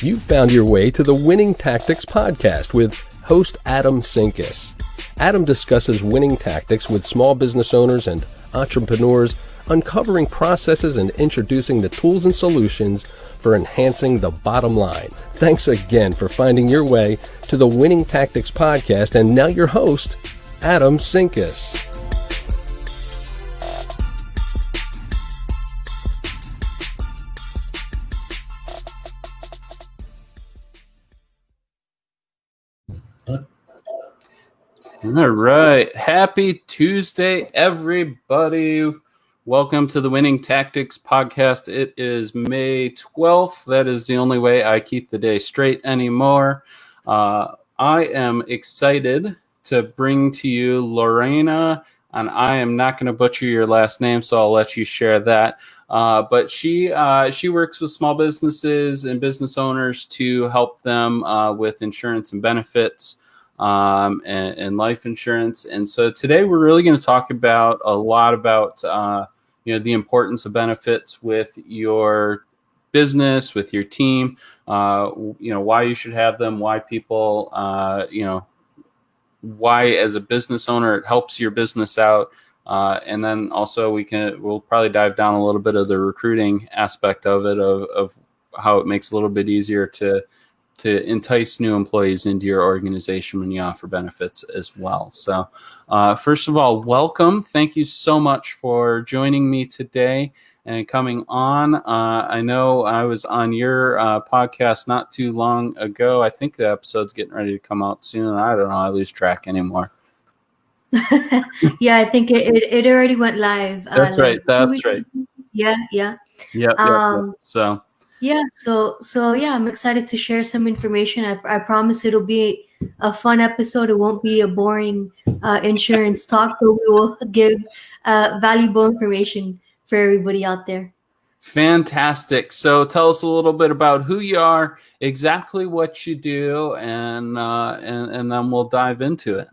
You've found your way to the Winning Tactics podcast with host Adam Sinkus. Adam discusses winning tactics with small business owners and entrepreneurs, uncovering processes and introducing the tools and solutions for enhancing the bottom line. Thanks again for finding your way to the Winning Tactics podcast, and now your host, Adam Sinkus. All right. Happy Tuesday, everybody. Welcome to the Winning Tactics podcast. It is May 12th. That is the only way I keep the day straight anymore. I am excited to bring to you Lorena, and I am not going to butcher your last name, so I'll let you share that. But she works with small businesses and business owners to help them with insurance and benefits. And life insurance. And so today we're really going to talk about a lot about, the importance of benefits with your business, with your team, why you should have them, why people, why as a business owner, it helps your business out. And then also we'll probably dive down a little bit of the recruiting aspect of it, of how it makes it a little bit easier to entice new employees into your organization when you offer benefits as well. So first of all, welcome. Thank you so much for joining me today and coming on. I know I was on your podcast not too long ago. I think the episode's getting ready to come out soon. I don't know. I lose track anymore. Yeah, I think it already went live. That's right. That's right. Yeah. Yep. So. Yeah, so yeah, I'm excited to share some information. I promise it'll be a fun episode. It won't be a boring insurance talk, but we will give valuable information for everybody out there. Fantastic. So tell us a little bit about who you are, exactly what you do, and then we'll dive into it.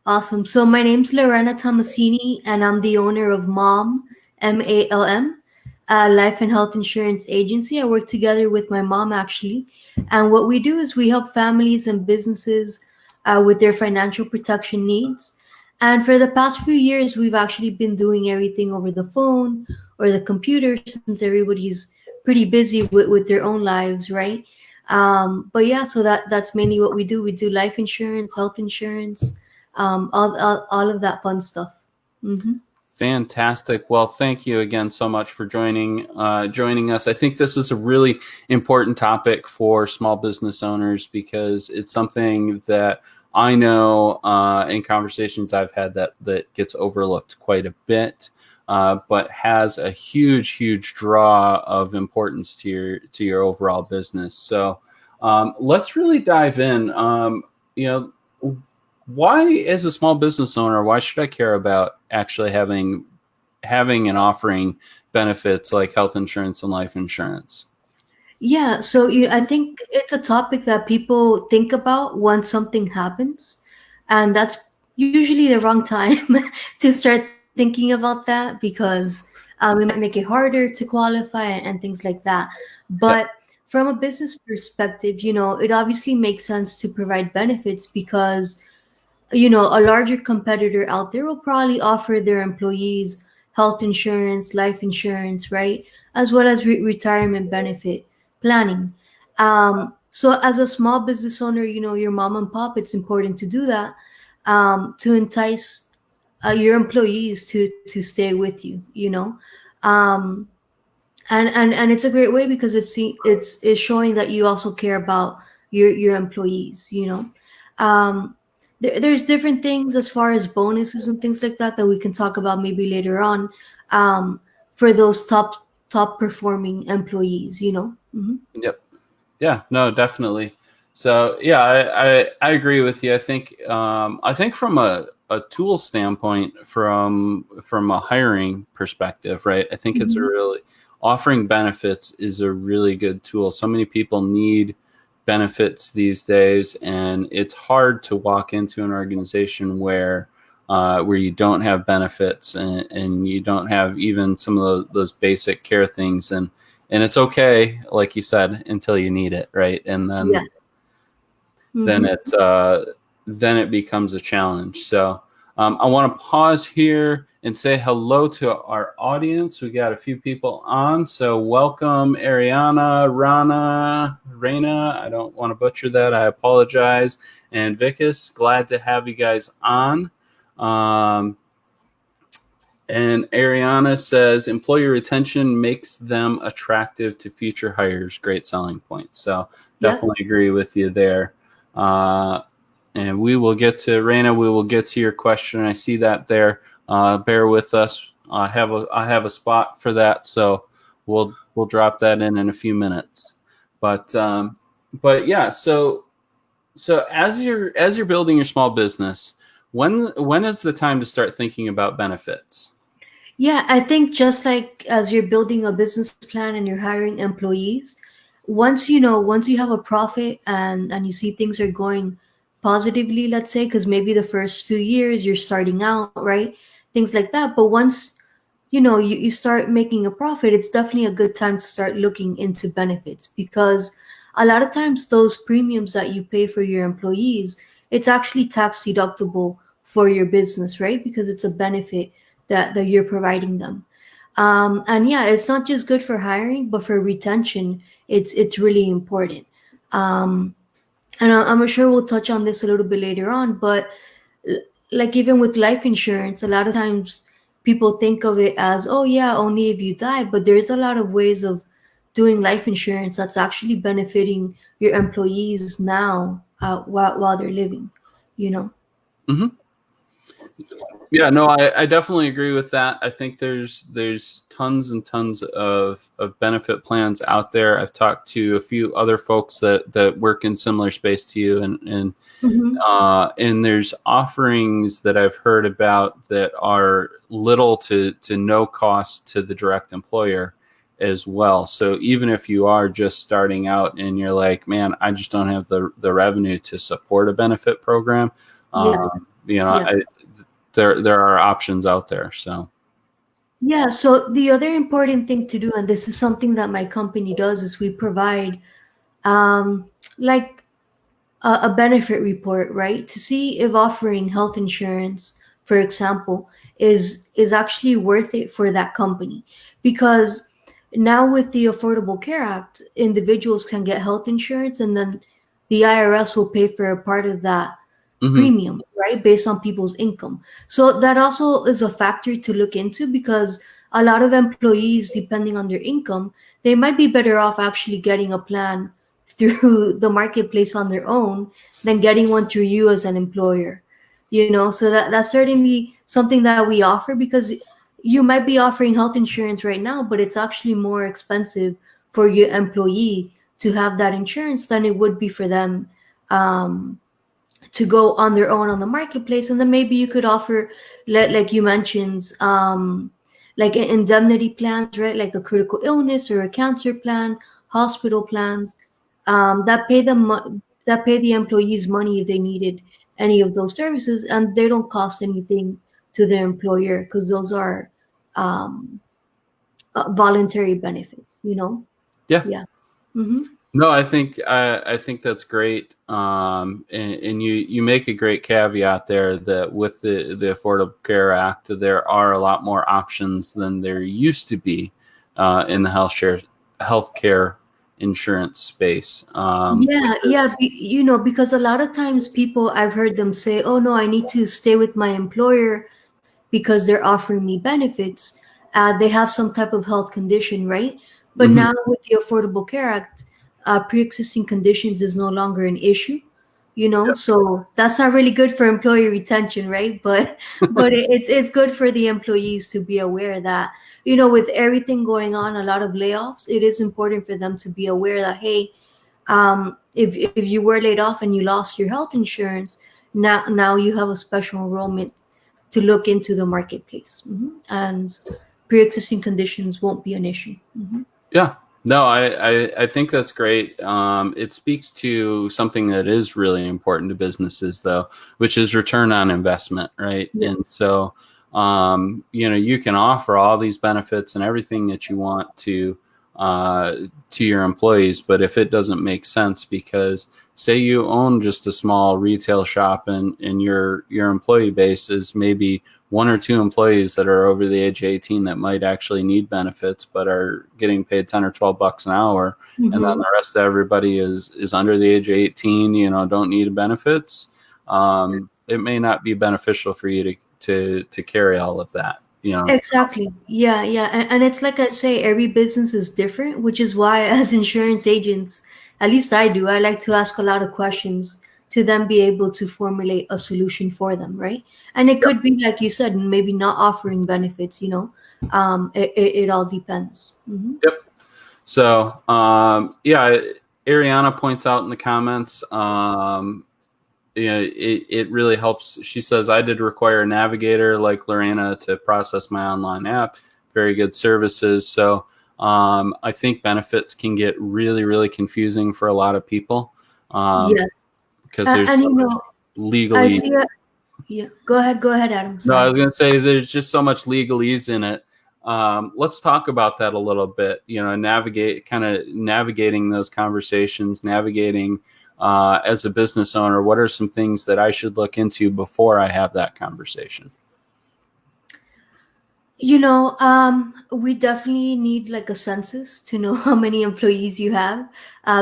Awesome. So my name's Lorena Tomasini, and I'm the owner of MALM, MALM. Life and health insurance agency. I work together with my mom, actually. And what we do is we help families and businesses with their financial protection needs. And for the past few years, we've actually been doing everything over the phone or the computer, since everybody's pretty busy with their own lives, right? But yeah, so that's mainly what we do. We do life insurance, health insurance, all of that fun stuff. Mm-hmm. Fantastic. Well, thank you again so much for joining us. I think this is a really important topic for small business owners because it's something that I know in conversations I've had that gets overlooked quite a bit, but has a huge draw of importance to your overall business. So let's really dive in. Why, as a small business owner, why should I care about actually having and offering benefits like health insurance and life insurance? Yeah, so I think it's a topic that people think about once something happens, and that's usually the wrong time to start thinking about that because it might make it harder to qualify and things like that. But from a business perspective, it obviously makes sense to provide benefits because a larger competitor out there will probably offer their employees health insurance, life insurance, right? As well as retirement benefit planning. So as a small business owner, your mom and pop, it's important to do that to entice your employees to stay with you, and it's a great way because it's showing that you also care about your employees, There's different things as far as bonuses and things like that we can talk about maybe later on for those top performing employees, Mm-hmm. Yep. Yeah, no, definitely. So yeah, I agree with you. I think from a tool standpoint, from a hiring perspective, right? I think it's offering benefits is a really good tool. So many people need benefits these days, and it's hard to walk into an organization where you don't have benefits and you don't have even some of those basic care things. And and it's okay, like you said, until you need it, right? And then Yeah. then Mm-hmm. it becomes a challenge. So I want to pause here and say hello to our audience. We got a few people on, so welcome Ariana, Rana, Reina. I don't want to butcher that. I apologize. And Vikas, glad to have you guys on. And Ariana says employee retention makes them attractive to future hires. Great selling point. So Yeah. definitely agree with you there. And we will get to Raina. We will get to your question. I see that there. Bear with us. I have a spot for that, so we'll drop that in a few minutes. But yeah. So as you're building your small business, when is the time to start thinking about benefits? Yeah, I think just like as you're building a business plan and you're hiring employees, once you have a profit and you see things are going positively, let's say, because maybe the first few years you're starting out, right? Things like that. But once you start making a profit, it's definitely a good time to start looking into benefits because a lot of times those premiums that you pay for your employees, it's actually tax deductible for your business, right? Because it's a benefit that you're providing them. And yeah, it's not just good for hiring, but for retention, it's really important. Um, and I'm sure we'll touch on this a little bit later on, but like even with life insurance, a lot of times people think of it as, oh yeah, only if you die, but there's a lot of ways of doing life insurance that's actually benefiting your employees now while they're living, you know. Mm-hmm. Yeah, no, I definitely agree with that. I think there's tons and tons of benefit plans out there. I've talked to a few other folks that work in similar space to you, Mm-hmm. and there's offerings that I've heard about that are little to no cost to the direct employer as well. So even if you are just starting out and you're like, man, I just don't have the revenue to support a benefit program, Yeah. Yeah. there are options out there. So Yeah, so the other important thing to do, and this is something that my company does, is we provide um, like a benefit report, right? To see if offering health insurance, for example, is actually worth it for that company. Because now with the Affordable Care Act, individuals can get health insurance and then the IRS will pay for a part of that mhm. premium, right? Based on people's income. So that also is a factor to look into because a lot of employees, depending on their income, they might be better off actually getting a plan through the marketplace on their own than getting one through you as an employer. So that's certainly something that we offer because you might be offering health insurance right now, but it's actually more expensive for your employee to have that insurance than it would be for them um, to go on their own on the marketplace. And then maybe you could offer like you mentioned like indemnity plans, right? Like a critical illness or a cancer plan, hospital plans that pay the employees money if they needed any of those services, and they don't cost anything to their employer because those are um, voluntary benefits. Yeah. Yeah. Mm-hmm. No, I think that's great. And you make a great caveat there that with the Affordable Care Act, there are a lot more options than there used to be in the healthcare insurance space. Yeah, yeah, because a lot of times people, I've heard them say, "Oh no, I need to stay with my employer because they're offering me benefits." They have some type of health condition, right? But Mhm. now with the Affordable Care Act, pre-existing conditions is no longer an issue. So that's not really good for employee retention, right? But it's good for the employees to be aware that with everything going on, a lot of layoffs, it is important for them to be aware that hey, if you were laid off and you lost your health insurance, now you have a special enrollment to look into the marketplace. And pre-existing conditions won't be an issue. Yeah. No, I think that's great. It speaks to something that is really important to businesses, though, which is return on investment, right? Yeah. And so, you can offer all these benefits and everything that you want to to your employees. But if it doesn't make sense, because say you own just a small retail shop and your employee base is maybe 1 or 2 employees that are over the age of 18 that might actually need benefits but are getting paid 10 or 12 bucks an hour, and then the rest of everybody is under the age of 18, don't need benefits. It may not be beneficial for you to carry all of that. Exactly. Yeah, yeah. And it's like I say, every business is different, which is why, as insurance agents, at least I do, I like to ask a lot of questions to then be able to formulate a solution for them, right? And it could be, like you said, maybe not offering benefits, it all depends. Yep. So, yeah, Ariana points out in the comments, it really helps. She says, I did require a navigator like Lorena to process my online app. Very good services. So I think benefits can get really, really confusing for a lot of people. Yes. Because there's And so much I legalese. see yeah. Go ahead, Adam. No, I Sorry. was going to say there's just so much legalese in it. Let's talk about that a little bit. Navigating those conversations, navigating as a business owner. What are some things that I should look into before I have that conversation? We definitely need like a census to know how many employees you have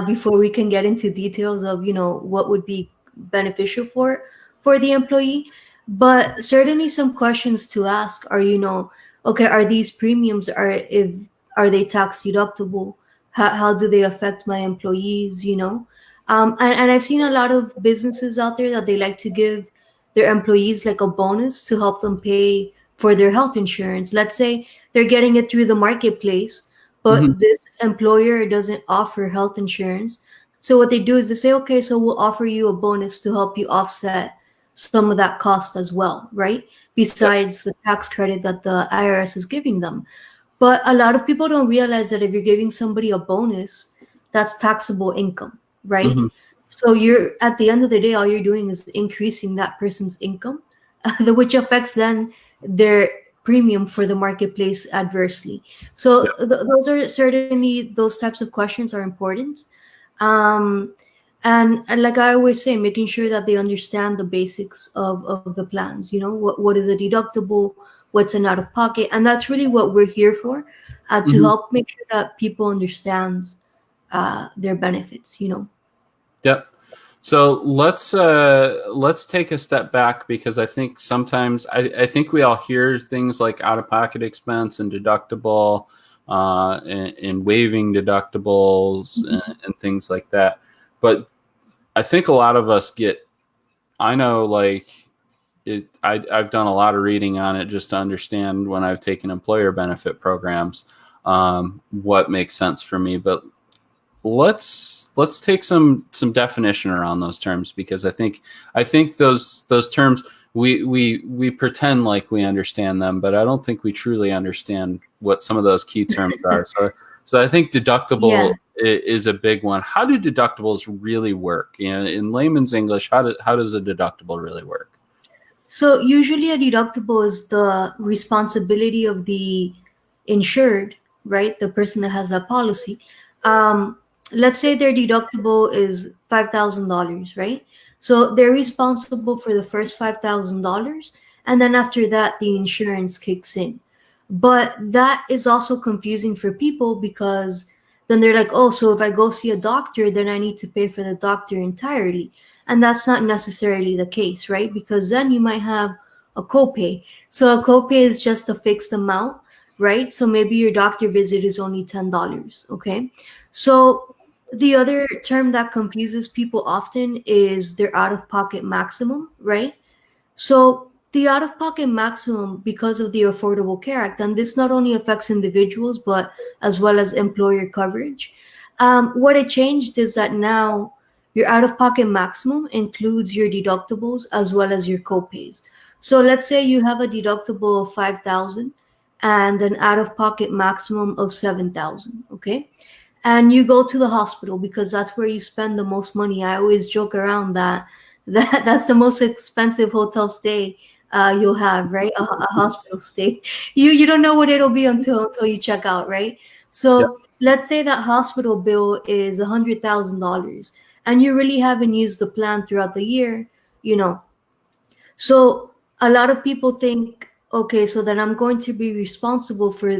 before we can get into details of, what would be beneficial for the employee. But certainly some questions to ask are, okay, are these premiums are they tax deductible? How do they affect my employees, and I've seen a lot of businesses out there that they like to give their employees like a bonus to help them pay for their health insurance. Let's say they're getting it through the marketplace, but this employer doesn't offer health insurance. So what they do is they say, okay, so we'll offer you a bonus to help you offset some of that cost as well, right? Besides the tax credit that the IRS is giving them. But a lot of people don't realize that if you're giving somebody a bonus, that's taxable income, right? So you're at the end of the day, all you're doing is increasing that person's income, which affects then their premium for the marketplace adversely. So those are certainly those types of questions are important. And like I always say, making sure that they understand the basics of the plans. What is a deductible, what's an out of pocket, and that's really what we're here for, to help make sure that people understand their benefits. Yep. So let's take a step back, because I think sometimes I think we all hear things like out-of-pocket expense and deductible, and waiving deductibles and things like that. But I think a lot of us I've done a lot of reading on it just to understand, when I've taken employer benefit programs, what makes sense for me. But let's take some definition around those terms, because I think those terms we pretend like we understand them, but I don't think we truly understand what some of those key terms are. So I think deductible is a big one. How do deductibles really work? In layman's English, how does a deductible really work? So usually a deductible is the responsibility of the insured, right? The person that has that policy. Let's say their deductible is $5,000, right? So they're responsible for the first $5,000, and then after that, the insurance kicks in. But that is also confusing for people, because then they're like, oh, so if I go see a doctor, then I need to pay for the doctor entirely. And that's not necessarily the case, right? Because then you might have a copay. So a copay is just a fixed amount, right? So maybe your doctor visit is only $10, okay? So the other term that confuses people often is their out-of-pocket maximum, right? So the out-of-pocket maximum, because of the Affordable Care Act, and this not only affects individuals, but as well as employer coverage, what it changed is that now your out-of-pocket maximum includes your deductibles as well as your copays. So let's say you have a deductible of $5,000 and an out-of-pocket maximum of $7,000, okay? And you go to the hospital because that's where you spend the most money. I always joke around that's the most expensive hotel stay you'll have, right? A hospital stay. You don't know what it'll be until you check out, right? So let's say that hospital bill is $100,000 and you really haven't used the plan throughout the year, you know. So a lot of people think, okay, so then I'm going to be responsible for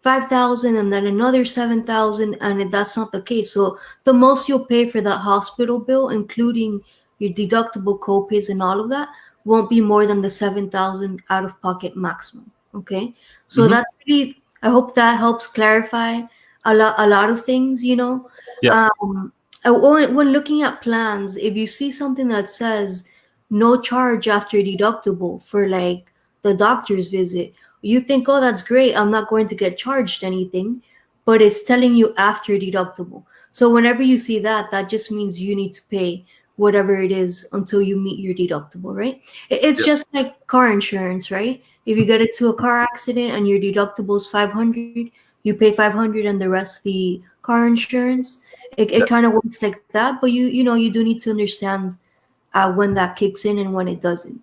5,000 and then another 7,000, and that's not the case. So the most you'll pay for that hospital bill, including your deductible copays and all of that, won't be more than the 7,000 out of pocket maximum. Okay, so Mm-hmm. that really, I hope that helps clarify a lot of things. Yep. When looking at plans, if you see something that says no charge after deductible for like the doctor's visit, you think, oh, that's great, I'm not going to get charged anything, but it's telling you after deductible. So whenever you see that, that just means you need to pay whatever it is until you meet your deductible, right? It's Yep. just like car insurance, right? If you get into a car accident and your deductible is 500, you pay 500 and the rest the car insurance. It Yep. kind of works like that, but you do need to understand when that kicks in and when it doesn't.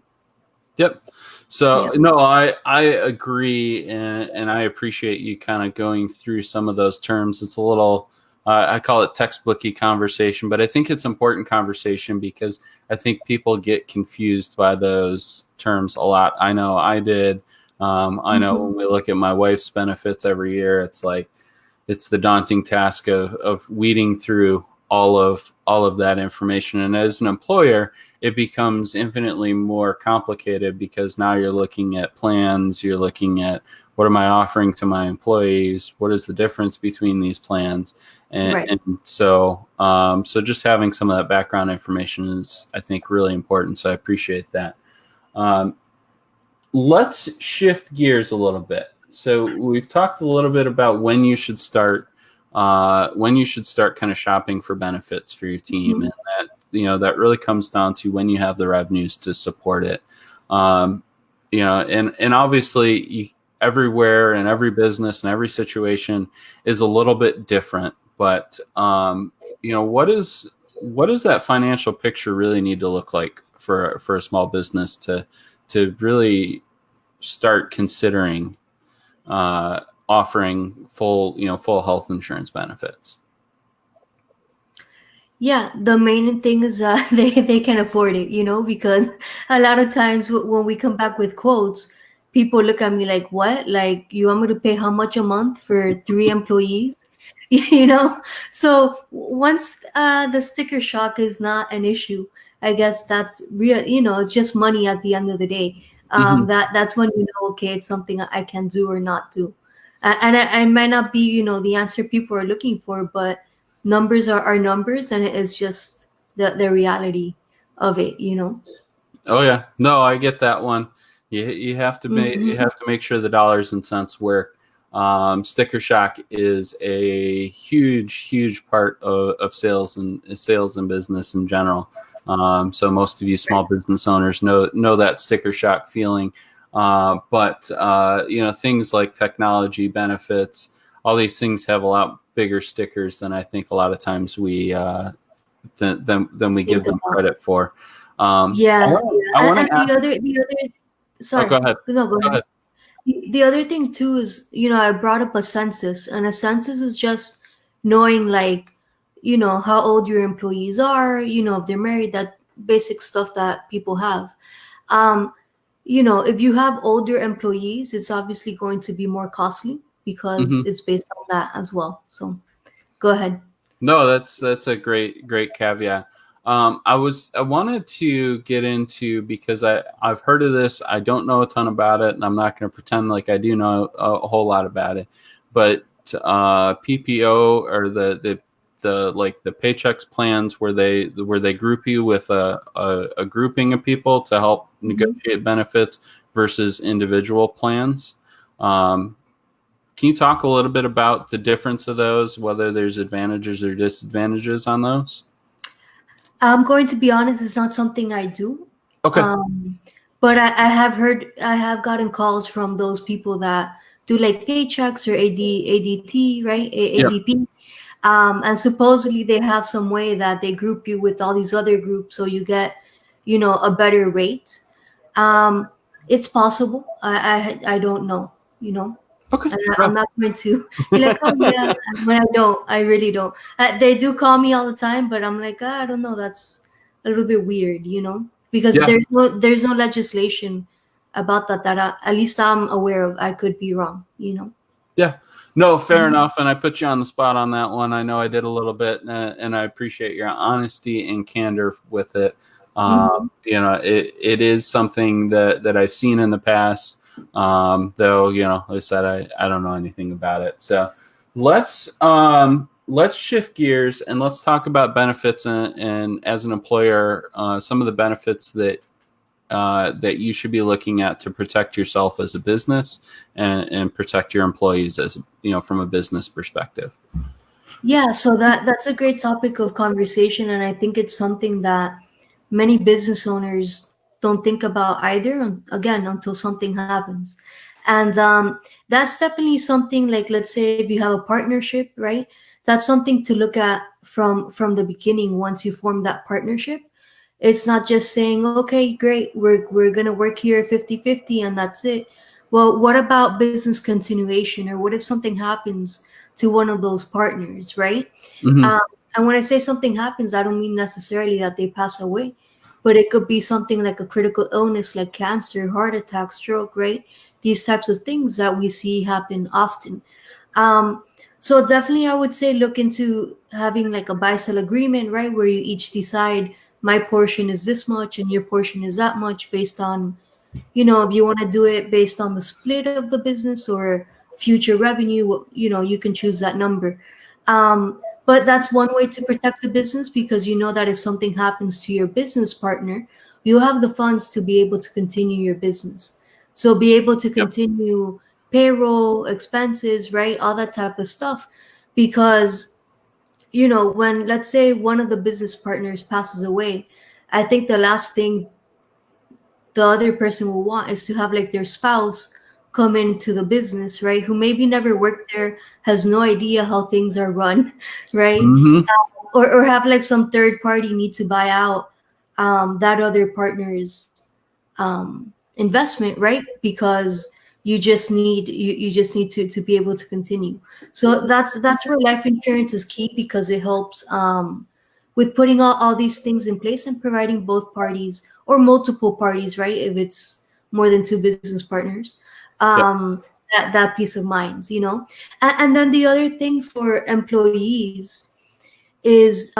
Yep. So Yeah. no, I agree, and I appreciate you kind of going through some of those terms. It's a little I call it textbooky conversation, but I think it's important conversation because I think people get confused by those terms a lot. I know I did. I know Mhm. when we look at my wife's benefits every year, it's like it's the daunting task of weeding through all of that information. And as an employer, it becomes infinitely more complicated because now you're looking at plans, you're looking at what am I offering to my employees, what is the difference between these plans, and, Right. and so so just having some of that background information is, I think, really important. So I appreciate that. Um, let's shift gears a little bit. So we've talked a little bit about when you should start kind of shopping for benefits for your team, Mhm. and that really comes down to when you have the revenues to support it. Um, and obviously everywhere and every business and every situation is a little bit different, but what does that financial picture really need to look like for a small business to really start considering offering full health insurance benefits? Yeah, the main thing is they can afford it, because a lot of times when we come back with quotes, people look at me like, what? Like, you want me to pay how much a month for 3 employees? So once the sticker shock is not an issue, I guess that's real. It's just money at the end of the day. Hmm. That's when okay, it's something I can do or not do. And I might not be the answer people are looking for, but numbers are numbers, and it's just the reality of it. Oh yeah, no, I get that one. You have to Hmm. make sure the dollars and cents work. Sticker shock is a huge part of sales and business in general. So most of you small business owners know that sticker shock feeling. But things like technology benefits, all these things have a lot bigger stickers than I think a lot of times we than we give Think them about. credit for. I Yeah, want yeah. I want And to ask. the other Oh, go sorry, ahead. no, go Go ahead. ahead. The other thing too is, I brought up a census, and a census is just knowing, like, how old your employees are, if they're married, that basic stuff that people have. um if you have older employees, it's obviously going to be more costly because Hmm. it's based on that as well. So go ahead. No, that's a great caveat. I wanted to get into because I've heard of this. I don't know a ton about it, and I'm not going to pretend like I do know a whole lot about it. But PPO, or the like the paychecks plans, where they group you with a grouping of people to help Mhm. negotiate benefits versus individual plans. Um, Can you talk a little bit about the difference of those, whether there's advantages or disadvantages on those? I'm going to be honest, it's not something I do. Okay. Um, but I have gotten calls from those people that do like paychecks or ADT, right? Yep. ADP. And supposedly they have some way that they group you with all these other groups so you get, a better rate. Um, it's possible. I don't know, you know. Okay. I'm not going to be like, oh yeah, when I don't, I really don't. They do call me all the time, but I'm like, I don't know, that's a little bit weird, because Yeah. there's no legislation about that at least I'm aware of. I could be wrong. Yeah. No, fair Mhm. enough. And I put you on the spot on that one. I know I did a little bit, and I appreciate your honesty and candor with it. Mhm. It is something that I've seen in the past. Though, like I said, I don't know anything about it. So let's shift gears and let's talk about benefits and as an employer, some of the benefits that you should be looking at to protect yourself as a business and protect your employees as from a business perspective. Yeah, so that's a great topic of conversation, and I think it's something that many business owners don't think about either. Again, until something happens, and that's definitely something. Like, let's say if you have a partnership, right? That's something to look at from the beginning. Once you form that partnership, it's not just saying, okay, great, we're gonna work here 50-50 and that's it. Well, what about business continuation, or what if something happens to one of those partners, right? Mm-hmm. Um, and when I say something happens, I don't mean necessarily that they pass away, but it could be something like a critical illness like cancer, heart attack, stroke, right? These types of things that we see happen often. Um, so definitely, I would say look into having like a buy-sell agreement, right, where you each decide my portion is this much and your portion is that much based on, if you want to do it based on the split of the business or future revenue, you can choose that number. But that's one way to protect the business, because you know that if something happens to your business partner, you have the funds to be able to continue your business. So be able to Yep. continue payroll, expenses, right? All that type of stuff. Because, when, let's say, one of the business partners passes away, I think the last thing the other person will want is to have like their spouse come into the business, right? Who maybe never worked there, has no idea how things are run, right? Mm-hmm. Or have like some third party need to buy out that other partner's investment, right? Because you just need to be able to continue. So that's where life insurance is key, because it helps with putting all these things in place and providing both parties or multiple parties, right? If it's more than two business partners, Yep. that peace of mind. And then the other thing for employees is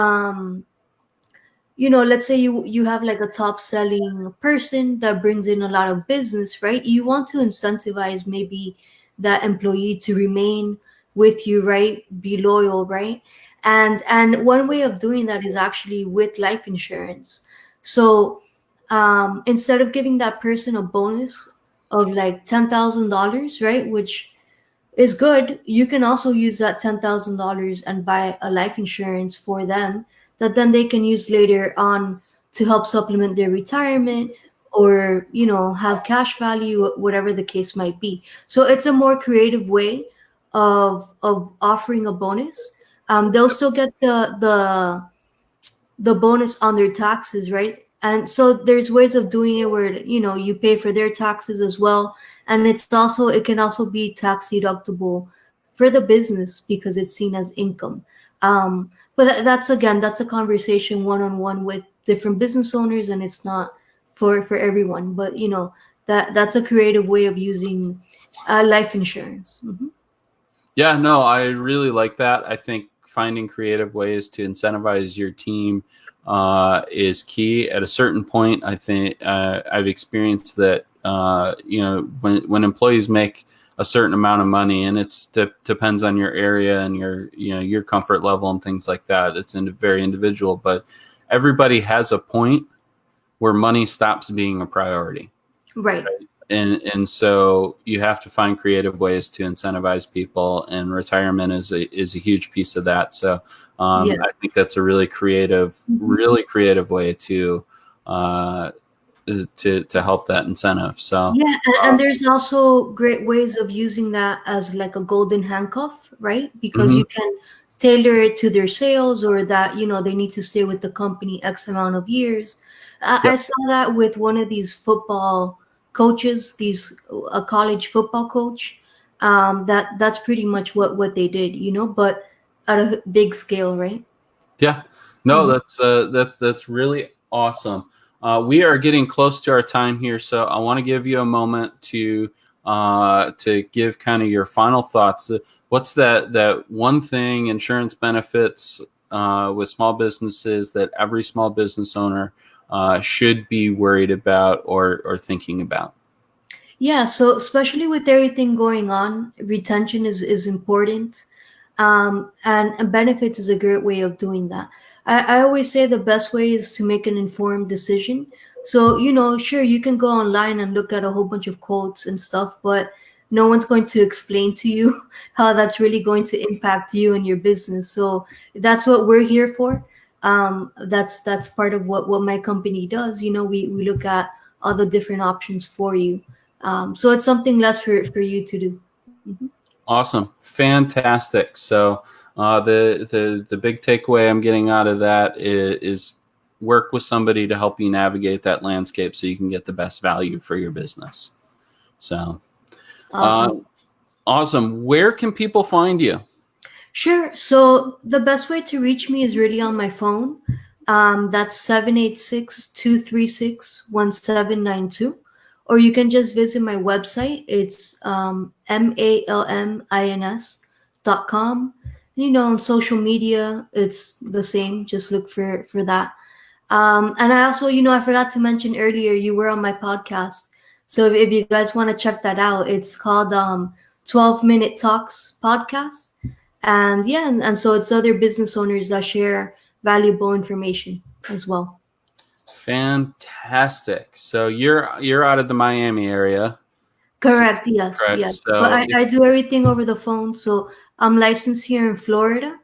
let's say you have like a top selling person that brings in a lot of business, right? You want to incentivize maybe that employee to remain with you, right? Be loyal, right? And one way of doing that is actually with life insurance. So instead of giving that person a bonus of like $10,000, right, which is good, you can also use that $10,000 and buy a life insurance for them that then they can use later on to help supplement their retirement, or have cash value, whatever the case might be. So it's a more creative way of offering a bonus. They'll still get the bonus on their taxes, right? And so there's ways of doing it where you pay for their taxes as well, and it can also be tax deductible for the business because it's seen as income. But that's a conversation one on one with different business owners, and it's not for everyone. But that's a creative way of using life insurance. Yeah, no, I really like that. I think finding creative ways to incentivize your team is key. At a certain point, I think I've experienced that when employees make a certain amount of money, and depends on your area and your comfort level and things like that. It's very individual, but everybody has a point where money stops being a priority. Right. And so you have to find creative ways to incentivize people, and retirement is a huge piece of that. So Yeah. I think that's a really creative way to help that incentive. So Yeah, and there's also great ways of using that as like a golden handcuff, right? Because mhm. you can tailor it to their sales, or that they need to stay with the company X amount of years. I Yep. saw that with one of these football coaches, a college football coach. That's pretty much what they did, but at a big scale, right? Yeah, no, Mhm. that's really awesome. We are getting close to our time here, so I want to give you a moment to give kind of your final thoughts. What's that one thing insurance benefits with small businesses that every small business owner should be worried about or thinking about? Yeah, so especially with everything going on, retention is important. And benefits is a great way of doing that. I always say the best way is to make an informed decision. So, sure, you can go online and look at a whole bunch of quotes and stuff, but no one's going to explain to you how that's really going to impact you and your business. So that's what we're here for. That's part of what my company does. We look at all the different options for you. So it's something less for you to do. Mhm. Awesome, fantastic. So the big takeaway I'm getting out of that is work with somebody to help you navigate that landscape so you can get the best value for your business. So uh, Awesome. awesome. Where can people find you? Sure. So the best way to reach me is really on my phone. That's 786-236-1792. Or you can just visit my website. It's malmins.com. On social media, it's the same. Just look for that. And I also, I forgot to mention earlier, you were on my podcast. So if you guys want to check that out, it's called 12 Minute Talks Podcast. And yeah, and so it's other business owners that share valuable information as well. Fantastic. So you're out of the Miami area, Correct. Yes. correct? Yes. But So I do everything over the phone. So I'm licensed here in Florida,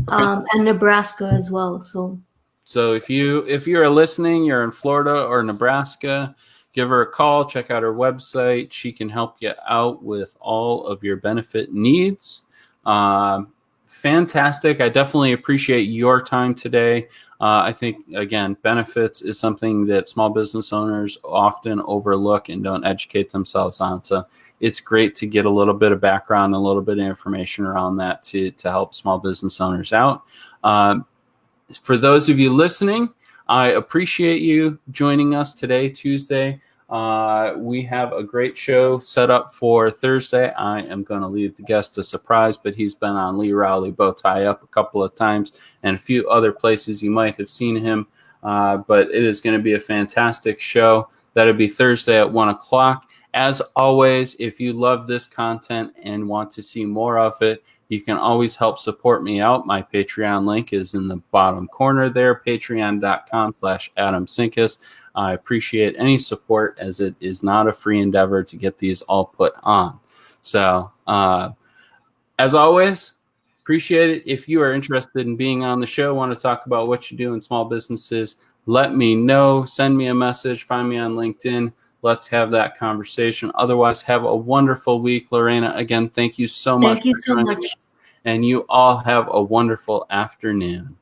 okay. and Nebraska as well. So So if you're listening, you're in Florida or Nebraska, give her a call, check out her website. She can help you out with all of your benefit needs. Fantastic. I definitely appreciate your time today. I think, again, benefits is something that small business owners often overlook and don't educate themselves on. So it's great to get a little bit of background, a little bit of information around that to help small business owners out. For those of you listening, I appreciate you joining us today, Tuesday. We have a great show set up for Thursday. I am going to leave the guest a surprise, but he's been on Lee Rowley Bow Tie Up a couple of times and a few other places you might have seen him. But it is going to be a fantastic show. That'll be Thursday at 1 o'clock. As always, if you love this content and want to see more of it, you can always help support me out. My Patreon link is in the bottom corner there, patreon.com/Adam Sinkus. I appreciate any support as it is not a free endeavor to get these all put on. So, as always, appreciate it. If you are interested in being on the show, want to talk about what you do in small businesses, let me know. Send me a message. Find me on LinkedIn. Let's have that conversation. Otherwise, have a wonderful week. Lorena, again, thank you so much thank you for so joining much. us. And you all have a wonderful afternoon.